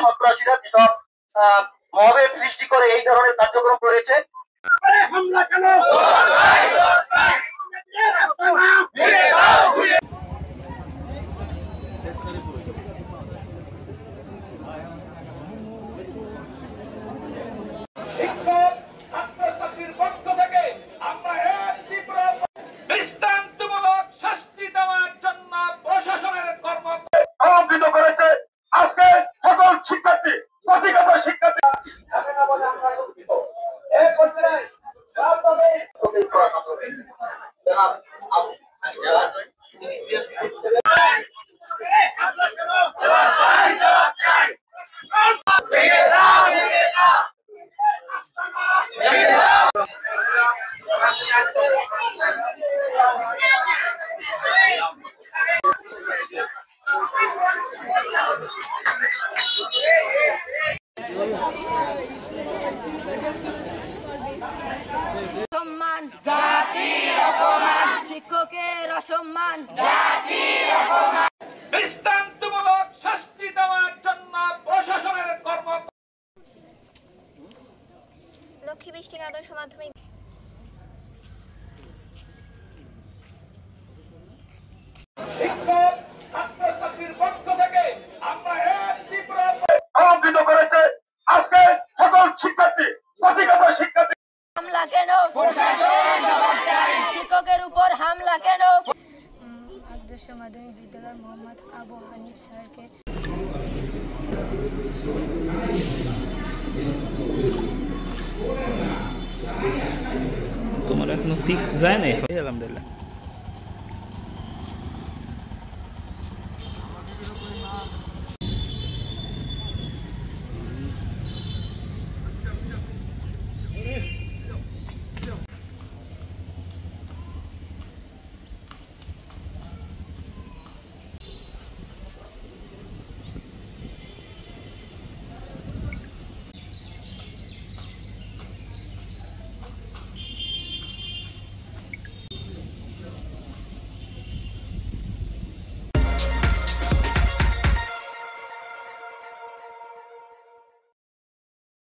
সন্ত্রাসীরা যেসব মবের সৃষ্টি করে এই ধরনের কার্যক্রম করেছে। হামলা কেন? শিক্ষকের অসম্মান, জাতির অপমান, দৃষ্টান্তমূলক শাস্তি দেওয়ার জন্য প্রশাসনের কর্ম। লক্ষ্মী বৃষ্টি আদর্শ মাধ্যমিক শিক্ষকের উপর হামলা কেন? আদর্শ মাধ্যমিক বিদ্যালয় মোহাম্মদ আবু হানিফ স্যারকে তোমার এখনো ঠিক যায় নাই। আলহামদুলিল্লাহ।